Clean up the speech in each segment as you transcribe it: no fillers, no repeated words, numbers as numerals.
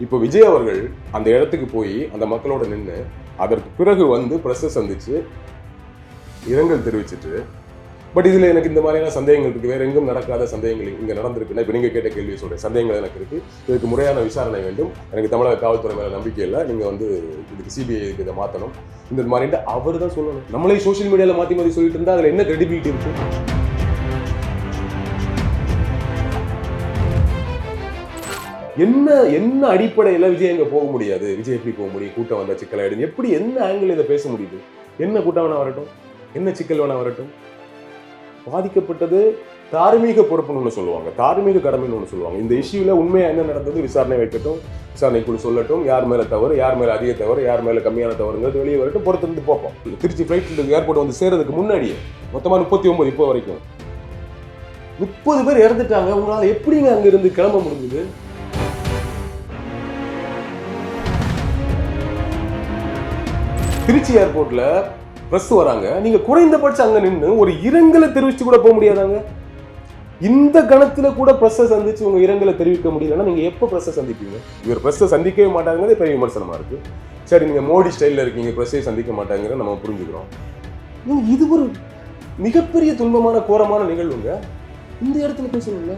இப்போ விஜய் அவர்கள் அந்த இடத்துக்கு போய் அந்த மக்களோட நின்று அதற்கு பிறகு வந்து பிரஸ்ஸை சந்திச்சு இரங்கல் தெரிவிச்சுட்டு, பட் இதுல எனக்கு இந்த மாதிரியான சந்தேகங்கள் இருக்கு, வேற எங்கும் நடக்காத சந்தேகங்கள் இங்க நடந்திருக்குன்னா, இப்ப நீங்க கேட்ட கேள்வியை சொல்றேன், சந்தேகங்கள் எனக்கு இருக்கு, இதுக்கு முறையான விசாரணை வேண்டும், எனக்கு தமிழக காவல்துறை மேல நம்பிக்கை இல்லை, நீங்க வந்து இதுக்கு சிபிஐ இதை மாத்தணும், இந்த மாதிரி அவர் தான் சொல்லணும். நம்மளே சோசியல் மீடியால மாத்தி மாத்தி சொல்லிட்டு இருந்தா அதுல என்ன கிரெடிபிலிட்டி இருக்கு? என்ன என்ன அடிப்படையில் விஜய் எங்க போக முடியாது, விஜய் எப்படி போக முடியும், கூட்டம் வந்த சிக்கலாயிடும், எப்படி என்ன ஆங்கிள் இதை பேச முடியுது? என்ன கூட்டம் வேணா வரட்டும், என்ன சிக்கல் வேணா வரட்டும், பாதிக்கப்பட்டது தார்மீக பொறுப்புன்னு ஒன்று சொல்லுவாங்க, தார்மீக கடமைன்னு ஒன்று சொல்லுவாங்க. இந்த இஷ்யூல உண்மையா என்ன நடந்தது விசாரணை வைக்கட்டும், விசாரணை குழு சொல்லட்டும், யார் மேல தவறு, யார் மேல அதிக தவறு, யார் மேல கம்மியான தவறுங்கிறது வெளியே வரட்டும், பொறுத்திருந்து பார்ப்போம். திருச்சி ஃபிளைட் ஏர்போர்ட் வந்து சேர்றதுக்கு முன்னாடியே மொத்தமா 39 இப்போ வரைக்கும் 30 பேர் இறந்துட்டாங்க. உங்களால எப்படிங்க அங்க இருந்து கிளம்ப முடிஞ்சது? திருச்சி ஏர்போர்ட்ல பிரஸ் வராங்க, நீங்க குறைந்தபட்சம் அங்க நின்று ஒரு இரங்கலை தெரிவிச்சு கூட போக முடியாதாங்க? இந்த கணத்துல கூட பிரஸ்ஸை சந்திச்சு உங்க இரங்கலை தெரிவிக்க முடியலன்னா நீங்க எப்ப பிரஸ்ஸை சந்திப்பீங்க? இவர் பிரஸ்ஸை சந்திக்கவே மாட்டாங்கிறது பெரிய விமர்சனமா இருக்கு. சரி, நீங்க மோடி ஸ்டைல்ல இருக்கீங்க, பிரஸ்ஸை சந்திக்க மாட்டாங்கிற நம்ம புரிஞ்சுக்கிறோம். இது ஒரு மிகப்பெரிய துன்பமான கோரமான நிகழ்வுங்க. இந்த இடத்துல பேசணும்ல.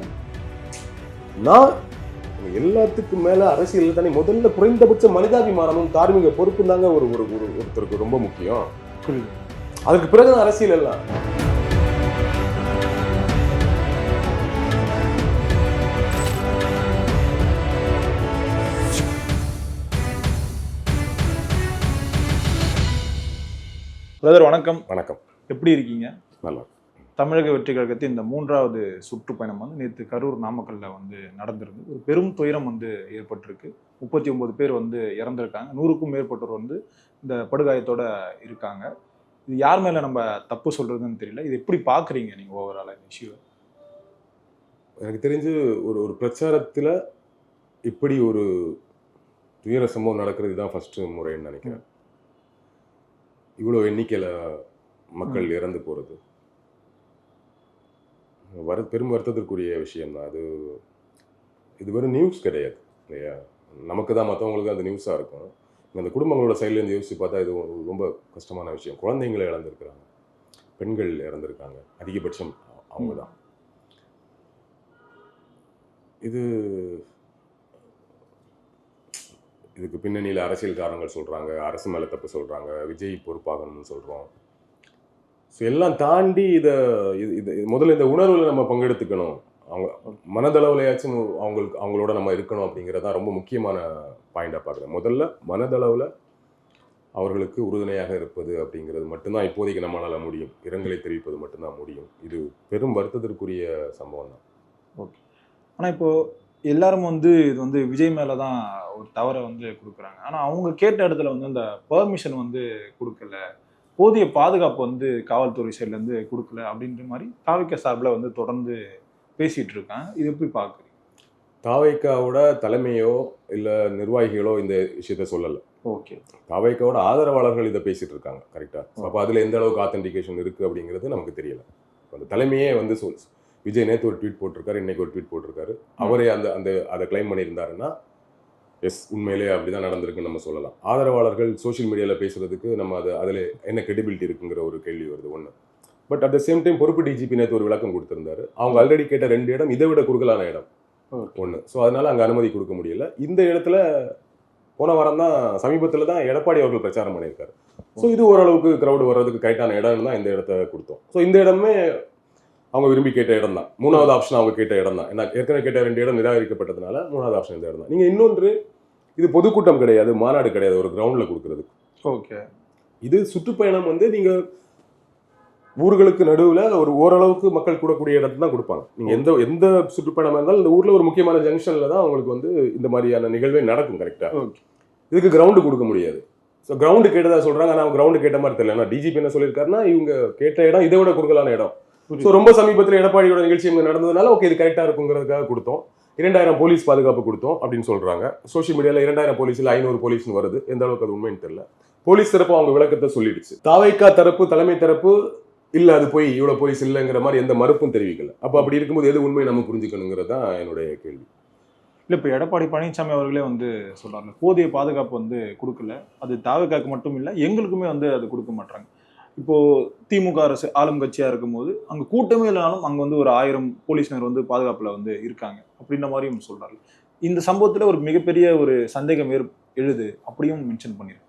நான் எல்லாத்துக்கும் மேல அரசியல் தானே முதல்ல குறைந்தபட்ச மனிதாபிமானமும் தார்மீக பொறுப்பும் தாங்க ஒருத்தருக்கு ரொம்ப முக்கியம். அதுக்கு பிறகு அரசியல் எல்லாம். பிரதர் வணக்கம். வணக்கம். எப்படி இருக்கீங்க? நல்லா. தமிழக வெற்றி கழகத்தின் இந்த 3வது சுற்றுப்பயணம் வந்து நேற்று கரூர் நாமக்கல்ல வந்து நடந்திருந்து ஒரு பெரும் துயரம் வந்து ஏற்பட்டிருக்கு. 39 பேர் வந்து இறந்திருக்காங்க, 100க்கும் மேற்பட்டோர் வந்து இந்த படுகாயத்தோட இருக்காங்க. இது யார் மேல நம்ம தப்பு சொல்றதுன்னு தெரியல. இது எப்படி பாக்குறீங்க நீங்க ஓவராலா இந்த இஷ்யூ? எனக்கு தெரிஞ்சு ஒரு பிரச்சாரத்துல இப்படி ஒரு துயர சம்பவம் நடக்கிறது தான் ஃபர்ஸ்ட் முறைன்னு நினைக்கிறேன். இவ்வளவு எண்ணிக்கையில மக்கள் இறந்து போறது பெரும் வருத்தத்திற்குரிய விஷயம் தான். இது வெறும் நியூஸ் கிடையாது இல்லையா? நமக்கு தான், மற்றவங்களுக்கு அது நியூஸாக இருக்கும். அந்த குடும்பங்களோட சைட்லேருந்து யோசிச்சு பார்த்தா இது ரொம்ப கஷ்டமான விஷயம். குழந்தைங்களை இழந்திருக்கிறாங்க, பெண்கள் இறந்திருக்காங்க, அதிகபட்சம் அவங்க தான். இதுக்கு பின்னணியில் அரசியல் காரணங்கள் சொல்கிறாங்க, அரசு மேலே தப்பு சொல்கிறாங்க, விஜய் பொறுப்பாகணும்னு சொல்கிறோம். ஸோ எல்லாம் தாண்டி இது முதல்ல இந்த உணர்வில் நம்ம பங்கெடுத்துக்கணும். அவங்க மனதளவுலையாச்சும் அவங்களோட நம்ம இருக்கணும் அப்படிங்கிறதான் ரொம்ப முக்கியமான பாயிண்டாக பார்க்குறேன். முதல்ல மனதளவில் அவர்களுக்கு உறுதுணையாக இருப்பது அப்படிங்கிறது மட்டும்தான் இப்போதைக்கு நம்மளால் முடியும். இரங்கலை தெரிவிப்பது மட்டும்தான் முடியும். இது பெரும் வருத்தத்திற்குரிய சம்பவம் தான். ஓகே. ஆனால் இப்போது எல்லாரும் வந்து இது வந்து விஜய் மேலே தான் ஒரு தவறை வந்து கொடுக்குறாங்க. ஆனால் அவங்க கேட்ட இடத்துல வந்து அந்த பெர்மிஷன் வந்து கொடுக்கல, போதிய பாதுகாப்பு வந்து காவல்துறை சைட்லேருந்து கொடுக்கல அப்படின்ற மாதிரி தாவைக்கா சார்பில் வந்து தொடர்ந்து பேசிகிட்டு இருக்காங்க. இது எப்படி பார்க்குறீங்க? தாவைக்காவோட தலைமையோ இல்லை நிர்வாகிகளோ இந்த விஷயத்த சொல்லலை. ஓகே. தாவைக்காவோட ஆதரவாளர்கள் இதை பேசிகிட்டு இருக்காங்க. கரெக்டாக. அப்போ அதில் எந்த அளவுக்கு ஆத்தென்டிகேஷன் இருக்குது அப்படிங்கிறது நமக்கு தெரியலை. அந்த தலைமையே வந்து விஜய் நேற்று ஒரு ட்வீட் போட்டிருக்காரு, இன்னைக்கு ஒரு ட்வீட் போட்டிருக்காரு. அவரே அதை கிளைம் பண்ணியிருந்தாருன்னா எஸ், உண்மையிலே அப்படிதான் நடந்திருக்குன்னு நம்ம சொல்லலாம். ஆதரவாளர்கள் சோஷியல் மீடியாவில் பேசுறதுக்கு நம்ம அதில் என்ன கிரெடிபிலிட்டி இருக்குங்கிற ஒரு கேள்வி வருது ஒன்று. But at the same time பொறுப்பு டிஜிபி நேற்று ஒரு விளக்கம் கொடுத்திருந்தாரு. அவங்க ஆல்ரெடி கேட்ட 2 இடம் இதை விட குறுகலான இடம் ஒன்று. ஸோ அதனால அங்கே அனுமதி கொடுக்க முடியல. இந்த இடத்துல போன வாரம் தான், சமீபத்தில் தான் எடப்பாடி அவர்கள் பிரச்சாரம் பண்ணியிருக்காரு. ஸோ இது ஓரளவுக்கு கிரௌடு வர்றதுக்கு கரெக்டான இடம்னு தான் இந்த இடத்த கொடுத்தோம். ஸோ இந்த இடமே அவங்க விரும்பி கேட்ட இடம் தான். 3வது ஆப்ஷன் அவங்க கேட்ட இடம் தான். ஏன்னா ஏற்கனவே கேட்ட 2 இடம் நிராகரிக்கப்பட்டதுனால 3வது ஆப்ஷன் இந்த இடம் தான். நீங்கள் இன்னொன்று, இது பொதுக்கூட்டம் கிடையாது, மாநாடு கிடையாது, ஒரு கிரவுண்டில் கொடுக்கறது. ஓகே. இது சுற்றுப்பயணம் வந்து நீங்கள் ஊர்களுக்கு நடுவில் ஒரு ஓரளவுக்கு மக்கள் கூடக்கூடிய இடத்துல தான் கொடுப்பாங்க. நீங்கள் எந்த சுற்றுப்பயணமாக இருந்தாலும் இந்த ஊரில் ஒரு முக்கியமான ஜங்ஷனில் தான் அவங்களுக்கு வந்து இந்த மாதிரியான நிகழ்வே நடக்கும். கரெக்டாக. இதுக்கு கிரவுண்டு கொடுக்க முடியாது. ஸோ கிரவுண்டு கேட்டதாக சொல்கிறாங்க, ஆனால் அவங்க கிரவுண்டு கேட்ட மாதிரி தெரியல. ஆனால் டிஜிபி என்ன சொல்லியிருக்காருன்னா, இவங்க கேட்ட இடம் இதை விட குறுகலான இடம். ஸோ ரொம்ப சமீபத்தில் எடப்பாடியோட நிகழ்ச்சி இங்கே நடந்ததுனால ஓகே இது கரெக்டாக இருக்குங்கிறதுக்காக கொடுத்தோம். 2000 போலீஸ் பாதுகாப்பு கொடுத்தோம் அப்படின்னு சொல்றாங்க. சோஷியல் மீடியாவில் 2000 போலீஸில் 500 போலீஸ்னு வருது. எந்த அளவுக்கு அது உண்மைன்னு தெரியல. போலீஸ் தரப்பு அவங்க விளக்கத்தை சொல்லிடுச்சு. தாவைக்கா தரப்பு, தலைமை தரப்பு இல்ல அது போய் இவ்வளவு போலீஸ் இல்லைங்கிற மாதிரி எந்த மறுப்பும் தெரிவிக்கல. அப்ப அப்படி இருக்கும்போது எது உண்மை நம்ம புரிஞ்சுக்கணுங்கிறது தான் என்னுடைய கேள்வி. இல்லை இப்போ எடப்பாடி பழனிசாமி அவர்களே வந்து சொல்றாங்க, போதிய பாதுகாப்பு வந்து கொடுக்கல, அது தாவேக்காக்கு மட்டும் இல்லை எங்களுக்குமே வந்து அது கொடுக்க மாட்டாங்க. இப்போ திமுக அரசு ஆளும் கட்சியா இருக்கும்போது அங்க கூட்டமே இல்லைனாலும் அங்க வந்து ஒரு 1000 போலீசினர் வந்து பாதுகாப்புல வந்து இருக்காங்க அப்படின்ற மாதிரியும் சொல்றாரு. இந்த சம்பவத்துல ஒரு மிகப்பெரிய ஒரு சந்தேகம் எழுது அப்படியும் மென்ஷன் பண்ணிருக்காங்க.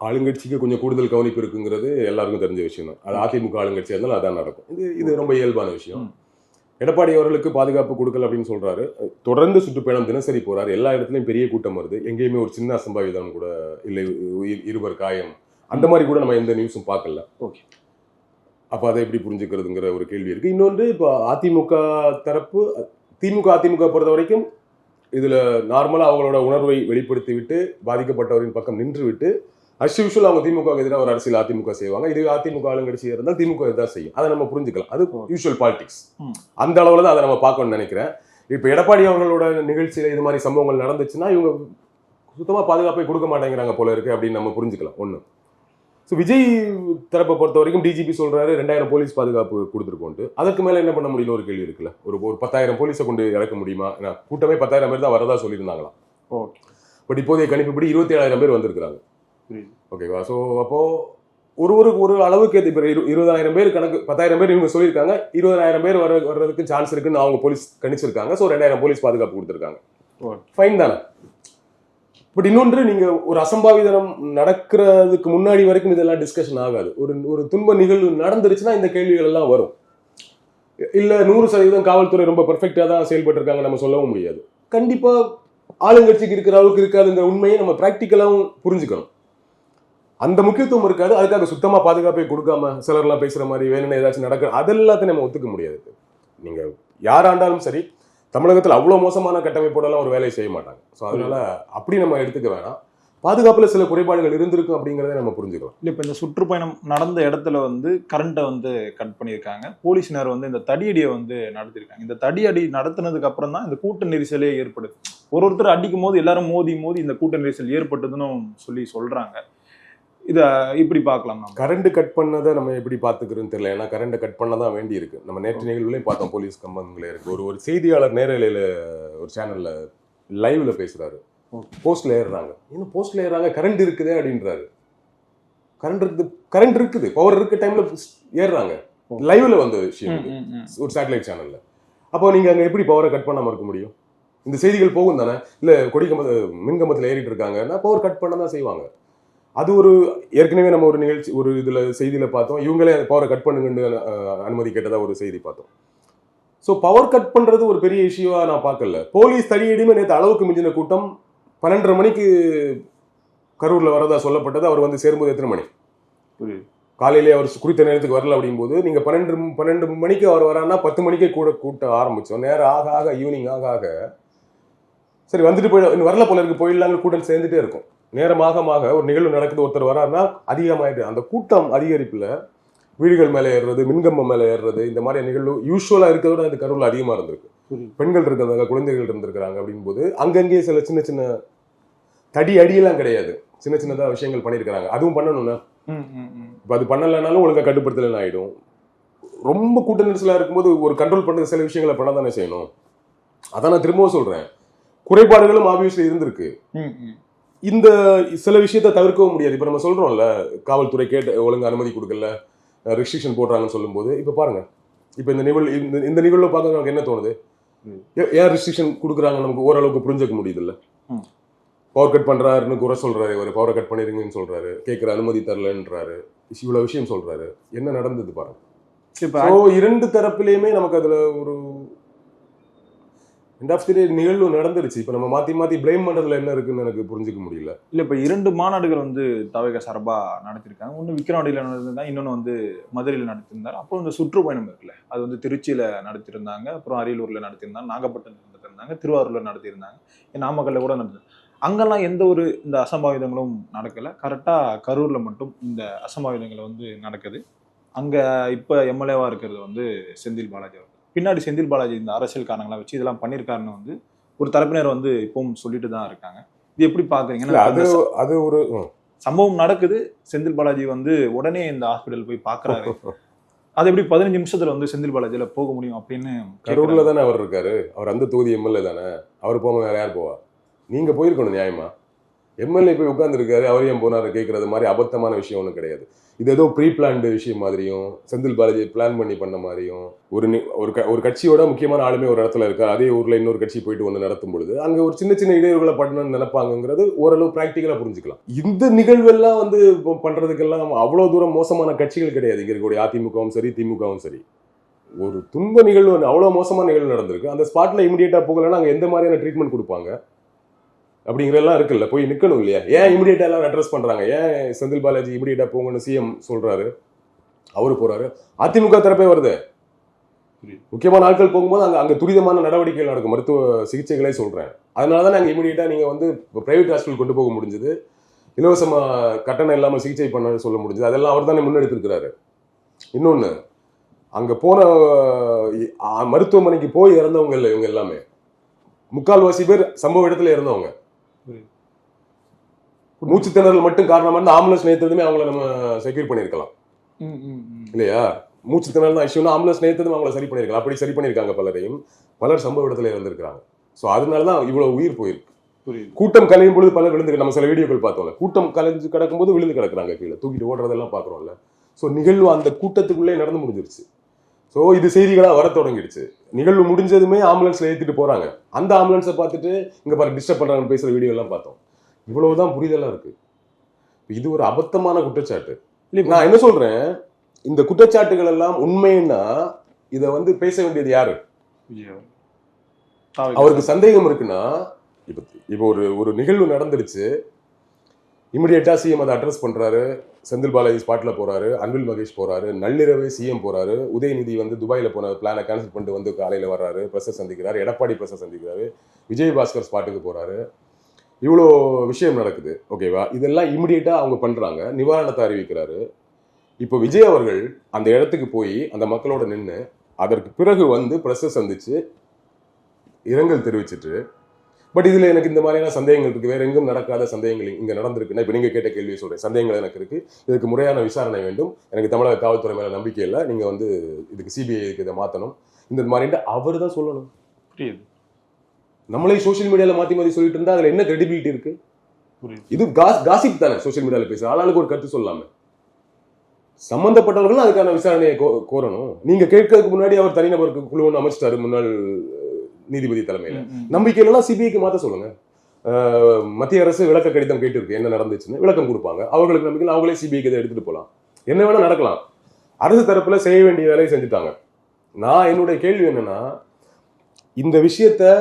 ஆளுங்கட்சிக்கு கொஞ்சம் கூடுதல் கவனிப்பு இருக்குங்கிறது எல்லாருக்கும் தெரிஞ்ச விஷயம் தான். அது அதிமுக ஆளுங்கட்சியா இருந்தாலும் அதான் நடக்கும். இது ரொம்ப இயல்பான விஷயம். எடப்பாடி அவர்களுக்கு பாதுகாப்பு கொடுக்கல அப்படின்னு சொல்றாரு. தொடர்ந்து சுற்றுப்பயணம் தினசரி போறாரு. எல்லா இடத்துலயும் பெரிய கூட்டம் வருது. எங்கேயுமே ஒரு சின்ன அசம்பாவிதம் கூட இல்லை, இருவர் காயம் அந்த மாதிரி கூட நம்ம எந்த நியூஸும் பார்க்கல. ஓகே, அப்ப அதை எப்படி புரிஞ்சுக்கிறதுங்கிற ஒரு கேள்வி இருக்கு. இன்னொன்று, இப்போ அதிமுக தரப்பு அதிமுக பொறுத்த வரைக்கும் இதுல நார்மலா அவங்களோட உணர்வை வெளிப்படுத்தி விட்டு பாதிக்கப்பட்டவரின் பக்கம் நின்று விட்டு அஸ் யூஷுவல் அவங்க திமுக எதிராக ஒரு அரசியல் அதிமுக செய்வாங்க. இது அதிமுக ஆளுங்கட்சி இருந்தால் திமுக தான் செய்யும். அதை நம்ம புரிஞ்சுக்கலாம். அது யூஷுவல் பாலிடிக்ஸ். அந்த அளவுல தான் அதை நம்ம பார்க்கணும்னு நினைக்கிறேன். இப்ப எடப்பாடி அவங்களோட நிகழ்ச்சியில இது மாதிரி சம்பவங்கள் நடந்துச்சுன்னா இவங்க சுத்தமா பாதுகாப்பை கொடுக்க மாட்டேங்கிறாங்க போல இருக்கு அப்படின்னு நம்ம புரிஞ்சுக்கலாம். ஒண்ணு. ஸோ விஜய் தரப்பை பொறுத்த வரைக்கும் டிஜிபி சொல்றாரு 2000 போலீஸ் பாதுகாப்பு கொடுத்துருக்கோன்ட்டு. அதற்கு மேல என்ன பண்ண முடியும்னு ஒரு கேள்வி இருக்குல்ல. ஒரு 10,000 போலீஸை கொண்டு இறக்க முடியுமா? கூட்டமே 10,000 பேர் தான் வரதா சொல்லியிருந்தாங்களாம். பட் இப்போதைய கணிப்புப்படி 27,000 பேர் வந்திருக்கிறாங்க. ஓகேவா? ஸோ அப்போ ஒரு அளவுக்கு ஏற்ற இப்போ 20,000 பேர் கணக்கு, 10,000 பேர் இவங்க சொல்லியிருக்காங்க, 20,000 பேர் வர்றதுக்கு சான்ஸ் இருக்குன்னு அவங்க போலீஸ் கணிச்சிருக்காங்க. ஸோ 2,000 போலீஸ் பாதுகாப்பு கொடுத்துருக்காங்க. ஃபைன் தானே. பட் இன்னொன்று, நீங்க ஒரு அசம்பாவிதம் நடக்கிறதுக்கு முன்னாடி வரைக்கும் இதெல்லாம் டிஸ்கஷன் ஆகாது. ஒரு துன்ப நிகழ்வு நடந்துருச்சுன்னா இந்த கேள்விகள் எல்லாம் வரும். இல்ல 100% காவல்துறை ரொம்ப பெர்ஃபெக்டா தான் செயல்பட்டு இருக்காங்க நம்ம சொல்லவும் முடியாது. கண்டிப்பா ஆளுங்கட்சிக்கு இருக்கிற அளவுக்கு இருக்காதுங்கிற உண்மையை நம்ம பிராக்டிக்கலாவும் புரிஞ்சுக்கணும். அந்த முக்கியத்துவம் இருக்காது. அதுக்காக சுத்தமா பாதுகாப்பை கொடுக்காம சிலர்லாம் பேசுற மாதிரி வேணும்னு ஏதாச்சும் நடக்க அதெல்லாத்தையும் நம்ம ஒத்துக்க முடியாது. நீங்க யாராண்டாலும் சரி, தமிழகத்தில் அவ்வளோ மோசமான கட்டமைப்போடலாம் ஒரு வேலையை செய்ய மாட்டாங்க. ஸோ அதனால அப்படி நம்ம எடுத்துக்க வேணாம். பாதுகாப்புல சில குறைபாடுகள் இருந்திருக்கும் அப்படிங்கிறத நம்ம புரிஞ்சுக்கலாம். இல்லை, இப்போ இந்த சுற்றுப்பயணம் நடந்த இடத்துல வந்து கரண்ட்டை வந்து கட் பண்ணியிருக்காங்க. போலீஸினர் வந்து இந்த தடியடியை வந்து நடத்திருக்காங்க. இந்த தடியடி நடத்தினதுக்கு அப்புறம் தான் இந்த கூட்ட நெரிசலே ஏற்படுது. ஒருத்தர் அடிக்கும் போது எல்லாரும் மோதி இந்த கூட்ட நெரிசல் ஏற்பட்டதுன்னு சொல்றாங்க. இதை இப்படி பார்க்கலாம். கரண்ட் கட் பண்ணதை நம்ம எப்படி பார்த்துக்கிறோன்னு தெரியல. ஏன்னா கரண்ட்டை கட் பண்ண தான் வேண்டி இருக்கு. நம்ம நேற்று நிகழ்வுலையும் பார்த்தோம், போலீஸ் கம்பங்களே இருக்கு. ஒரு செய்தியாளர் நேரலையில ஒரு சேனல்ல லைவ்ல பேசுறாரு. போஸ்ட்ல ஏறுறாங்க. இன்னும் போஸ்ட்ல ஏறாங்க, கரண்ட் இருக்குதே அப்படின்றாரு. கரண்ட் இருக்குது, பவர் இருக்க டைம்ல ஏறுறாங்க. லைவ்ல வந்த விஷயம் ஒரு சேட்டலைட் சேனல்ல. அப்போ நீங்க அங்க எப்படி பவரை கட் பண்ணாம இருக்க முடியும்? இந்த செய்திகள் போகும் தானே. இல்ல மின்கம்பத்துல ஏறிட்டு இருக்காங்கன்னா பவர் கட் பண்ண தான் செய்வாங்க. அது ஏற்கனவே நம்ம ஒரு நிகழ்ச்சி ஒரு இதுல செய்தியில பார்த்தோம், இவங்களே பவரை கட் பண்ணுங்கன்னு அனுமதி கேட்டதா ஒரு செய்தி பார்த்தோம். ஸோ பவர் கட் பண்றது ஒரு பெரிய இஷ்யூவா நான் பார்க்கல. போலீஸ் தடியடியுமே நேற்று அளவுக்கு மிஞ்சின கூட்டம் 12:30 மணிக்கு கரூர்ல வரதா சொல்லப்பட்டது. அவர் வந்து சேரும்போது எத்தனை மணி? காலையிலே அவர் குறித்த நேரத்துக்கு வரல அப்படிங்கும்போது நீங்க 12 மணிக்கு அவர் வரான்னா 10 மணிக்கே கூட்ட ஆரம்பிச்சோம். நேரம் ஆக ஈவினிங் ஆக சரி வந்துட்டு இன்னும் வரல போல இருக்கு, போயிடலாங்க, கூட்டம் சேர்ந்துட்டே இருக்கும். நேரமாக ஒரு நிகழ்வு நடக்குது, ஒருத்தர் வராருன்னா அதிகமாயிட்டு அந்த கூட்டம் அதிகரிப்புல வீடுகள் மேலே ஏறுறது, மின்கம்பம் மேலே ஏறுறது, இந்த மாதிரி நிகழ்வு யூஸ்வலா இருக்கிறதோட அந்த கரூர்ல அதிகமா இருந்திருக்கு. பெண்கள் இருக்கிறாங்க, குழந்தைகள் இருந்திருக்கிறாங்க. அப்படின் போது அங்கங்கே சில சின்ன அடியெல்லாம் கிடையாது, சின்னதா விஷயங்கள் பண்ணியிருக்கிறாங்க. அதுவும் பண்ணணும்னா இப்ப அது பண்ணலைனாலும் ஒழுங்கா கட்டுப்படுத்தலன்னு ஆயிடும். ரொம்ப கூட்ட நெரிசலா இருக்கும்போது ஒரு கண்ட்ரோல் பண்றது சில விஷயங்களை பண்ண தானே செய்யணும். அதான் நான் திரும்பவும் சொல்றேன், குறைபாடுகளும் ஆப்வியஸ்லி இருந்திருக்கு. இந்த சில விஷயத்தை தவிர்க்கவும் முடியாது. இப்ப நம்ம சொல்றோம்ல, காவல்துறை ஒழுங்கு அனுமதி கொடுக்கல, ரெஸ்ட்ரிக்ஷன் போடுறாங்கன்னு சொல்லும் போது இப்ப பாருங்க, இப்ப இந்த நிகழ்வுல பார்க்க நமக்கு என்ன தோணுது? ஏன் ரெஸ்ட்ரிக்ஷன் கொடுக்குறாங்க நமக்கு ஓரளவுக்கு புரிஞ்சுக்க முடியுது இல்ல. பவர் கட் பண்றாருன்னு குறை சொல்றாரு, ஒரு பவரை கட் பண்ணிருங்கன்னு சொல்றாரு, கேட்கிற அனுமதி தரலன்றாரு, இவ்வளவு விஷயம் சொல்றாரு. என்ன நடந்தது பாருங்க. இரண்டு தரப்பிலையுமே நமக்கு அதுல ஒரு நிகழ்வு நடந்துருச்சு. இப்ப நம்ம மாத்தி பிளேம் பண்றதுல என்ன இருக்குன்னு எனக்கு புரிஞ்சுக்க முடியல. இல்ல, இப்ப 2 மாநாடுகள் வந்து தவேக சார்பா நடத்திருக்காங்க. ஒண்ணு விக்கிரவாண்டியில நடந்திருந்தா, இன்னொன்னு வந்து மதுரையில நடத்திருந்தாரு. அப்புறம் இந்த சுற்றுப்பயணம் இருக்குல்ல, அது வந்து திருச்சியில நடத்திருந்தாங்க, அப்புறம் அரியலூர்ல நடத்திருந்தாங்க, நாகப்பட்டினம் நடத்திருந்தாங்க, திருவாரூர்ல நடத்திருந்தாங்க, நாமக்கல்ல கூட நடந்தது. அங்கெல்லாம் எந்த ஒரு இந்த அசம்பாவிதங்களும் நடக்கல. கரெக்டா கரூர்ல மட்டும் இந்த அசம்பாவிதங்கள் வந்து நடக்குது. அங்க இப்ப எம்எல்ஏவா இருக்கிறது வந்து செந்தில் பாலாஜி அவர். பின்னாடி செந்தில் பாலாஜி இந்த அரசியல் காரணங்களை வச்சு இதெல்லாம் பண்ணியிருக்காருன்னு வந்து ஒரு தரப்பினர் வந்து இப்பவும் சொல்லிட்டு தான் இருக்காங்க. இது எப்படி பாக்குறீங்கன்னா, அது ஒரு சம்பவம் நடக்குது, செந்தில் பாலாஜி வந்து உடனே இந்த ஹாஸ்பிட்டல் போய் பாக்குறாரு. அது எப்படி 15 நிமிஷத்துல வந்து செந்தில் பாலாஜியில போக முடியும் அப்படின்னு கரூர்ல தானே அவர் இருக்காரு, அவர் அந்த தொகுதி எம்எல்ஏ தானே, அவர் போகாம வேற யார் போவா? நீங்க போயிருக்கணும் நியாயமா. எம்எல்ஏ போய் உட்கார்ந்துருக்காரு, அவர் ஏன் போனாரு கேட்கறது மாதிரி அபத்தமான விஷயம் ஒன்றும் கிடையாது. இது ஏதோ ப்ரீ பிளான்டு விஷயம் மாதிரியும் செந்தில் பாலாஜி பிளான் பண்ணி பண்ண மாதிரியும் ஒரு கட்சியோட முக்கியமான ஆளுமே ஒரு இடத்துல இருக்கார், அதே ஊர்ல இன்னொரு கட்சி போயிட்டு வந்து நடத்தும் பொழுது அங்க ஒரு சின்ன சின்ன இடையூறுகளை பண்ணணும்னு நினைப்பாங்கிறது ஓரளவு பிராக்டிக்கலா புரிஞ்சுக்கலாம். இந்த நிகழ்வெல்லாம் வந்து பண்றதுக்கெல்லாம் அவ்வளவு தூரம் மோசமான கட்சிகள் கிடையாது. இங்க இருக்கக்கூடிய அதிமுகவும் சரி திமுகவும் சரி. ஒரு துன்ப நிகழ்வு, அவ்வளவு மோசமான நிகழ்வு நடந்திருக்கு, அந்த ஸ்பாட்ல இமிடியேட்டா போகலன்னா அங்க எந்த மாதிரியான ட்ரீட்மெண்ட் கொடுப்பாங்க அப்படிங்கிறதெல்லாம் இருக்குல்ல, போய் நிக்கணும் இல்லையா? ஏன் இமிடியேட்டா எல்லாம் அட்ரஸ் பண்றாங்க? ஏன் செந்தில் பாலாஜி இமிடியேட்டா போங்கன்னு சிஎம் சொல்றாரு, அவரு போறாரு, அதிமுக தரப்பே வருது. முக்கியமான ஆட்கள் போகும்போது அங்க துரிதமான நடவடிக்கைகள் நடக்கும், மருத்துவ சிகிச்சைகளே சொல்றேன். அதனாலதான் நாங்க இமிடியேட்டா நீங்க வந்து பிரைவேட் ஹாஸ்பிட்டல் கொண்டு போக முடிஞ்சது, இலவசமா கட்டணம் இல்லாமல் சிகிச்சை பண்ண சொல்ல முடிஞ்சது, அதெல்லாம் அவர் தானே முன்னெடுத்திருக்கிறாரு. இன்னொன்னு, அங்க போன மருத்துவமனைக்கு போய் இறந்தவங்க இல்லை இவங்க எல்லாமே, முக்கால்வாசி பேர் சம்பவ இடத்துல இறந்தவங்க. மூச்சு திணறல் மட்டும் காரணமா இருந்தா ஆம்புலன்ஸ் நேர்த்ததுமே அவங்கள நம்ம செக்யூர் பண்ணிருக்கலாம் இல்லையா? மூச்சு திணறல் தான் இஷ்யூனா ஆம்புலன்ஸ் நேர்த்ததுமே அவங்கள சரி பண்ணிருக்கலாம். அப்படி சரி பண்ணிருக்காங்க பலரையும், பலர் சம்பவ இடத்துல இறந்திருக்காங்க. ஸோ அதனாலதான் இவ்வளவு உயிர் போயிருக்கு. கூட்டம் கலையும் பொழுது பலர் விழுந்து, நம்ம சில வீடியோக்கள் பார்த்தோம்ல, கூட்டம் கலைஞ்சு கிடக்கும் போது விழுந்து கிடக்குறாங்க கீழே, தூக்கிட்டு ஓடுறதெல்லாம் பாக்குறோம்ல. ஸோ நிகழ்வு அந்த கூட்டத்துக்குள்ளே நடந்து முடிஞ்சிருச்சு. ஸோ இது செய்திகளா வர தொடங்கிடுச்சு. நிகழ்வு முடிஞ்சதுமே ஆம்புலன்ஸ்ல ஏற்றிட்டு போறாங்க. அந்த ஆம்புலன்ஸை பார்த்துட்டு இங்க பாரு டிஸ்டர்ப் பண்றாங்கன்னு பேசுற வீடியோ எல்லாம் பார்த்தோம். இவ்வளவுதான் புரிதலா இருக்கு. இது ஒரு அபத்தமான குற்றச்சாட்டு. நான் என்ன சொல்றேன், இந்த குற்றச்சாட்டுகள் எல்லாம் உண்மைன்னா இத வந்து பேச வேண்டியது யாரு? அவருக்கு சந்தேகம் இருக்குன்னா, இப்போ ஒரு நிகழ்வு நடந்துருச்சு, இமிடியேட்டா சிஎம் அதை அட்ரஸ் பண்றாரு, செந்தில் பாலாஜி ஸ்பாட்ல போறாரு, அன்பில் மகேஷ் போறாரு, நள்ளிரவே சிஎம் போறாரு, உதயநிதி வந்து துபாயில போன பிளானை கேன்சல் பண்ணிட்டு வந்து காலையில வர்றாரு, பிரஸ் சந்திக்கிறாரு, எடப்பாடி பிரஸ் சந்திக்கிறாரு, விஜயபாஸ்கர் ஸ்பாட்டுக்கு போறாரு, இவ்வளோ விஷயம் நடக்குது. ஓகேவா? இதெல்லாம் இமிடியேட்டா அவங்க பண்றாங்க, நிவாரணத்தை அறிவிக்கிறாரு. இப்போ விஜய் அவர்கள் அந்த இடத்துக்கு போய் அந்த மக்களோட நின்று அதற்கு பிறகு வந்து பிரஸ் சந்திச்சு இரங்கல் தெரிவிச்சிட்டு, பட் இதுல எனக்கு இந்த மாதிரியான சந்தேகங்கள் இருக்கு, வேற எங்கும் நடக்காத சந்தேகங்கள் இங்க நடந்திருக்குன்னா, இப்ப நீங்க கேட்ட கேள்வியை சொல்றேன், சந்தேகங்கள் எனக்கு இருக்கு, இதுக்கு முறையான விசாரணை வேண்டும், எனக்கு தமிழக காவல்துறை மேல நம்பிக்கை இல்லை, நீங்க வந்து இதுக்கு சிபிஐக்கு இதை மாத்தணும், இந்த மாதிரி அவர் தான் சொல்லணும். புரியுது. நம்மளே சோசியல் மீடியால மாத்தி மாத்தி சொல்லிட்டு இருந்தா அதுல என்ன கிரெடிபிலிட்டி இருக்கு? இது காசிப் தானே சோசியல் மீடியால பேசுற ஆளாளுக்கு ஒரு கருத்து சொல்லாம. சம்பந்தப்பட்டவர்கள் அதுக்கான விசாரணையை கோரணும். நீங்க கேட்கறதுக்கு முன்னாடி அவர் தனிநபருக்கு குழு ஒன்று அமைச்சிட்டாரு முன்னாள் நீதிபதி தலைமையில. நம்பிக்கை இல்லைன்னா சிபிஐக்கு மாத்த சொல்லுங்க. மத்திய அரசு விளக்க கடிதம் கேட்டு இருக்கு, என்ன நடந்துச்சுன்னு விளக்கம் கொடுப்பாங்க. அவர்களுக்கு நம்பிக்கை, அவங்களே சிபிஐக்கு இதை எடுத்துட்டு போகலாம், என்ன வேணா நடக்கலாம். அரசு தரப்புல செய்ய வேண்டிய வேலையை செஞ்சுட்டாங்க. நான் என்னுடைய கேள்வி என்னன்னா, இந்த விஷயத்த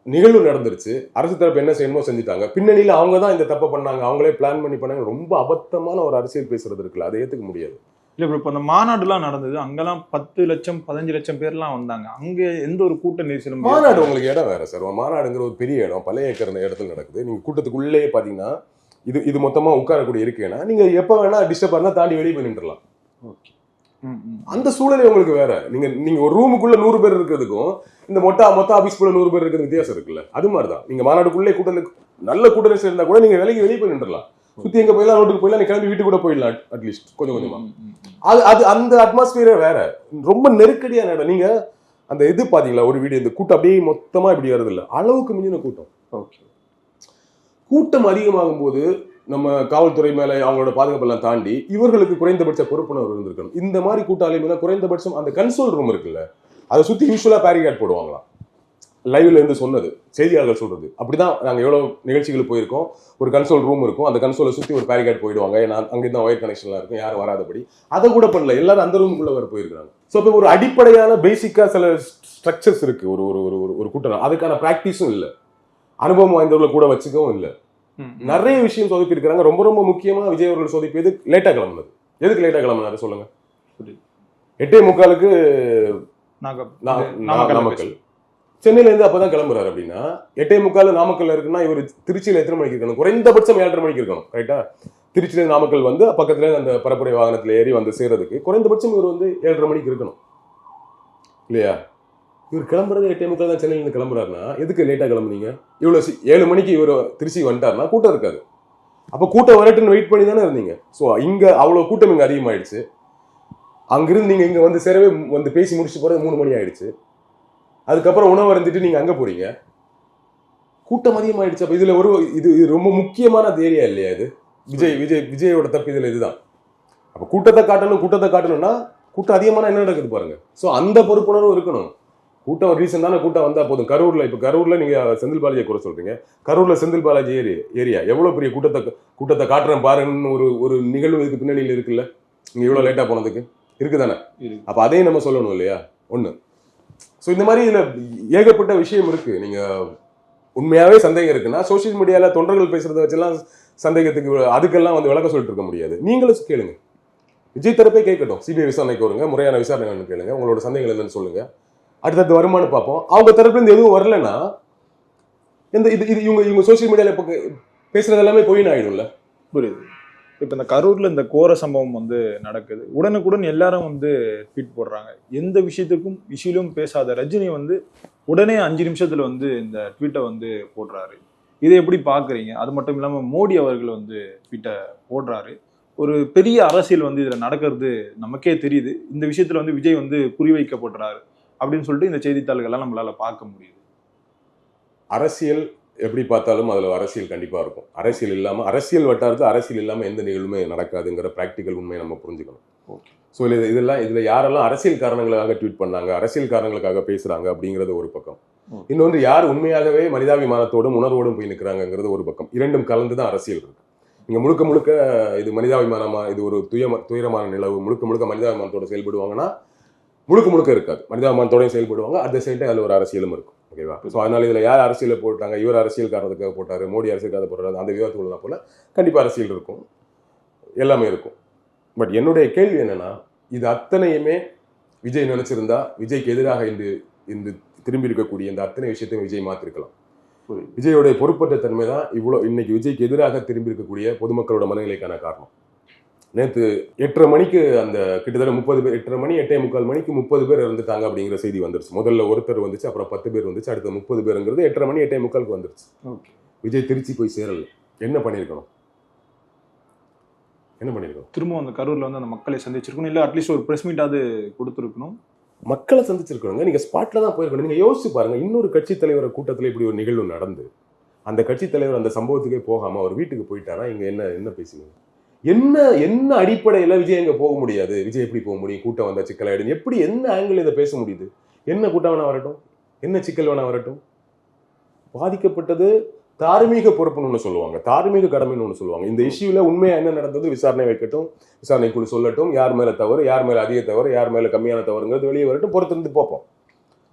நிகழ்வு நடந்துருச்சு, அரசு தரப்பு என்ன செய்யணுமோ செஞ்சுட்டாங்க, பின்னணியில அவங்க தான் இந்த தப்பை பண்ணாங்க, அவங்களே பிளான் பண்ணி பண்ணாங்க, ரொம்ப அபத்தமான ஒரு அரசியல் பேசுறது இருக்குல்ல, அதை ஏத்துக்க முடியாது. இல்ல இப்போ அந்த மாநாடுலாம் நடந்தது, அங்கெல்லாம் 10 லட்சம் 15 லட்சம் பேர்லாம் வந்தாங்க, அங்க எந்த ஒரு கூட்ட நெரிசலும். மாநாடு உங்களுக்கு இடம் வேற சார், மாநாடுங்கிற ஒரு பெரிய இடம், பழைய ஏக்கர் இடத்துல நடக்குது. நீங்க கூட்டத்துக்குள்ளேயே பாத்தீங்கன்னா இது மொத்தமா உட்காரக்கூடிய இருக்குன்னா, நீங்க எப்ப வேணா டிஸ்டர்ப் பண்ணா தாண்டி வெளியே போய் நின்றுலாம். அந்த சூழலே உங்களுக்கு வேற. நீங்க ஒரு ரூமுக்குள்ள 100 பேர் இருக்கிறதுக்கும் இந்த மொத்த ஆபீஸ்க்குள்ள 100 பேர் இருக்கிறது வித்தியாசம் இருக்குல்ல. அது மாதிரிதான் நீங்க மாநாடுக்குள்ளே நல்ல கூட்ட நெரிசல் இருந்தா கூட நீங்க வேலைக்கு வெளியே போய் நின்றுலாம், சுத்தி எங்க போயிடலாம், ரோட்டுக்கு போயிடலாம், நீ கிளம்பி வீட்டுக்கு கூட போயிடலாம், அட்லீஸ்ட் கொஞ்சம் கொஞ்சமா. அது அந்த அட்மாஸ்பியரே வேற, ரொம்ப நெருக்கடியான இடம். நீங்க அந்த இது பாத்தீங்களா ஒரு வீடியோ, இந்த கூட்டம் அப்படியே மொத்தமா இப்படி வருது இல்ல, அளவுக்கு மிஞ்சின கூட்டம். ஓகே, கூட்டம் அதிகமாகும் போது நம்ம காவல்துறை மேல அவங்களோட பாதுகாப்பு எல்லாம் தாண்டி இவர்களுக்கு குறைந்தபட்ச பொறுப்புணர்வு இருந்திருக்கணும். இந்த மாதிரி கூட்டாளிமையில குறைந்தபட்சம் அந்த கன்சோல் ரூம் இருக்குல்ல, அதை சுத்தி யூஸ்வலா பேரிகார்ட் போடுவாங்களாம். லைவ்ல இருந்து சொன்னது, செய்தியாளர்கள் சொல்றது அப்படிதான். நாங்க எவ்வளவு நிகழ்ச்சிகள் போயிருக்கோம், ஒரு கன்சோல் ரூம் இருக்கும், அந்த கன்சோலை சுத்தி ஒரு பேரிகார்ட் போயிடுவாங்க, அங்கிருந்த ஒயர் கனெக்ஷன்லாம் இருக்கும், யாரும் வராதபடி. அதை கூட பண்ணல, எல்லாரும் அந்த ரூமுக்குள்ள வர போயிருக்காங்க. ஸோ இப்போ ஒரு அடிப்படையான பேசிக்கா சில ஸ்ட்ரக்சர்ஸ் இருக்கு ஒரு ஒரு கூட்டம், அதுக்கான பிராக்டிஸும் இல்லை, அனுபவம் வாய்ந்தவர்களை கூட வச்சுக்கவும் இல்லை. நிறைய விஷயம் சொதப்பி இருக்கிறாங்க. ரொம்ப ரொம்ப முக்கியமா விஜய் அவர்கள் சொதப்பியது லேட்டா கிளம்புனது. எதுக்கு லேட்டா கிளம்புனாரு சொல்லுங்க? 8:45 நாமக்கல், சென்னையில இருந்து அப்பதான் கிளம்புறாரு. அப்படின்னா 8:45 நாமக்கல்ல இருக்குன்னா இவர் திருச்சியில எத்தனை மணிக்கு இருக்கணும்? குறைந்தபட்சம் 7:30 மணிக்கு இருக்கணும். ரைட்டா? திருச்சியில இருந்து நாமக்கல் வந்து பக்கத்துல அந்த பரப்புரை வாகனத்துல ஏறி வந்து சேர்றதுக்கு குறைந்தபட்சம் இவர் வந்து 7:30 மணிக்கு இருக்கணும் இல்லையா? இவர் கிளம்புறது 8:45 தான் சென்னையில இருந்து கிளம்புறாருன்னா எதுக்கு லேட்டா கிளம்புனீங்க? இவ்வளவு 7 மணிக்கு இவர் திருச்சி வந்துட்டாருன்னா கூட்டம் இருக்காது. அப்ப கூட்டம் வரட்டுன்னு வெயிட் பண்ணி தானே இருந்தீங்க. ஸோ இங்க அவ்வளவு கூட்டம் இங்க அதிகமாயிடுச்சு. அங்கிருந்து நீங்க இங்க வந்து சேரவே வந்து பேசி முடிச்சு போறது 3 மணி ஆயிடுச்சு. அதுக்கப்புறம் உணவு அருந்திட்டு நீங்க அங்க போறீங்க. கூட்டம் அதிகமாயிடுச்சு. அப்ப இதுல இது ரொம்ப முக்கியமான ஏரியா இல்லையா இது? விஜயோட தப்பு இதுல இதுதான். அப்ப கூட்டத்தை காட்டணும்னா கூட்டம் அதிகமான என்ன நடக்குது பாருங்க. சோ அந்த பொறுப்புணர்வும் இருக்கணும். கூட்டம் ரீசெண்டான கூட்டம் வந்தா போதும். கரூர்ல நீங்க செந்தில் பாலாஜியை குறை சொல்றீங்க. கரூர்ல செந்தில் பாலாஜி ஏரியா எவ்வளவு பெரிய கூட்டத்தை காட்டுறேன் பாருன்னு ஒரு நிகழ்வு இதுக்கு பின்னணியில் இருக்குல்ல. நீங்க இவ்வளவு லேட்டா போனதுக்கு இருக்குதானே? அப்ப அதையும் நம்ம சொல்லணும் இல்லையா? ஒண்ணு. சோ இந்த மாதிரி இதுல ஏகப்பட்ட விஷயம் இருக்கு. நீங்க உண்மையாவே சந்தேகம் இருக்குன்னா சோசியல் மீடியால தொண்டர்கள் பேசுறத வச்செல்லாம் சந்தேகத்துக்கு அதுக்கெல்லாம் வந்து விளக்க சொல்லிட்டு இருக்க முடியாது. நீங்களும் கேளுங்க. விஜய் தரப்பே கேட்கட்டும். சிபிஐ விசாரணைக்கு வருங்க, முறையான விசாரணை கேளுங்க, உங்களோட சந்தேகங்கள் என்னன்னு சொல்லுங்க. அடுத்தடுத்து வருமானு பார்ப்போம். அவங்க தரப்புல இருந்து எதுவும் வரலன்னா இவங்க சோசியல் மீடியால இப்ப பேசுறது எல்லாமே பொய்ன்னு ஆயிடும்ல. புரியுது. இப்ப இந்த கரூர்ல இந்த கோர சம்பவம் வந்து நடக்குது. உடனுக்குடன் எல்லாரும் வந்து ட்வீட் போடுறாங்க. எந்த விஷயத்திலும் பேசாத ரஜினி வந்து உடனே 5 நிமிஷத்துல வந்து இந்த ட்வீட்டை வந்து போடுறாரு. இதை எப்படி பாக்குறீங்க? அது மட்டும் இல்லாம மோடி அவர்கள் வந்து ட்வீட்டை போடுறாரு. ஒரு பெரிய அரசியல் வந்து இதுல நடக்கிறது நமக்கே தெரியுது. இந்த விஷயத்துல வந்து விஜய் வந்து குறிவைக்கப்படுறாரு அப்படின்னு சொல்லிட்டு இந்த செய்தித்தாள்கள்லாம் நம்மளால பார்க்க முடியுது. அரசியல் எப்படி பார்த்தாலும் அதுல அரசியல் கண்டிப்பா இருக்கும். அரசியல் வட்டாரத்தில் அரசியல் இல்லாம எந்த நிகழ்வுமே நடக்காதுங்கிற பிராக்டிக்கல் உண்மையை நம்ம புரிஞ்சுக்கணும். ஸோ இதுல யாரெல்லாம் அரசியல் காரணங்களுக்காக ட்வீட் பண்ணாங்க, அரசியல் காரணங்களுக்காக பேசுறாங்க அப்படிங்கிறது ஒரு பக்கம். இன்னொன்று யார் உண்மையாகவே மனிதாபிமானத்தோடும் உணர்வோடும் போய் நிற்கிறாங்கிறது ஒரு பக்கம். இரண்டும் கலந்துதான் அரசியல் இருக்கு. நீங்க முழுக்க இது மனிதாபிமானமா, இது ஒரு துயரமான நிலவு, முழுக்க மனிதாபிமானத்தோட செயல்படுவாங்கன்னா முழுக்க இருக்காது. மனிதாபிமானத்தோடையும் செயல்படுவாங்க. அந்த சைடு அதுல ஒரு அரசியலும் இருக்கும். ஓகேவா? ஸோ அதனால இதுல யார் அரசியல போட்டாங்க, இவர் அரசியல் காரணத்துக்காக போட்டாரு, மோடி அரசியலுக்காக போட்டாரு, அந்த விவாதத்துக்குள்ள போல கண்டிப்பா அரசியல் இருக்கும், எல்லாமே இருக்கும். பட் என்னுடைய கேள்வி என்னன்னா, இது அத்தனையுமே விஜய் நினைச்சிருந்தா விஜய்க்கு எதிராக இன்று திரும்பி இருக்கக்கூடிய இந்த அத்தனை விஷயத்தையும் விஜய் மாத்திருக்கலாம். விஜயோடைய பொறுப்பற்ற தன்மை தான் இன்னைக்கு விஜய்க்கு எதிராக திரும்பி இருக்கக்கூடிய பொதுமக்களோட மனநிலைக்கான காரணம். நேற்று 8:30 மணிக்கு அந்த கிட்டத்தட்ட 30 பேர், 8:30 மணி 8:45 மணிக்கு 30 பேர் இறந்துட்டாங்க அப்படிங்கிற செய்தி வந்துருச்சு. முதல்ல ஒருத்தர் வந்துச்சு, அப்புறம் 10 பேர் வந்துச்சு, அடுத்த 30 பேருங்கிறது 8:30 மணி 8:45 வந்துருச்சு. விஜய் திருச்சி போய் சேரல. என்ன பண்ணிருக்கணும்? திரும்ப அந்த கரூர்ல வந்து அந்த மக்களை சந்திச்சிருக்கணும், இல்ல அட்லீஸ்ட் ஒரு பிரஸ் மீட்டாவது கொடுத்துருக்கணும். மக்களை சந்திச்சிருக்கணுங்க. நீங்க ஸ்பாட்ல தான் போயிருக்கணும். நீங்க யோசிச்சு பாருங்க, இன்னொரு கட்சி தலைவர் கூட்டத்தில் இப்படி ஒரு நிகழ்வு நடந்து அந்த கட்சி தலைவர் அந்த சம்பவத்துக்கே போகாம அவர் வீட்டுக்கு போயிட்டாரா, இங்க என்ன பேசுவீங்க? என்ன அடிப்படையில விஜய் எங்க போக முடியாது? விஜய் எப்படி போக முடியும்? கூட்டம் வந்தா சிக்கல் ஆயிடும். எப்படி என்ன ஆங்கிள் இதை பேச முடியுது? என்ன கூட்டம் வேணா வரட்டும், என்ன சிக்கல் வேணா வரட்டும், பாதிக்கப்பட்டது தார்மீக பொறுப்புன்னு ஒன்று சொல்லுவாங்க, தார்மீக கடமைன்னு ஒன்று சொல்லுவாங்க. இந்த இஷ்யூல உண்மையா என்ன நடந்தது விசாரணை வைக்கட்டும், விசாரணை குழு சொல்லட்டும், யார் மேல தவறு, யார் மேல அதிக தவறு, யார் மேல கம்மியான தவறுங்கிறது வெளியே வரட்டும், பொறுத்திருந்து பார்ப்போம்.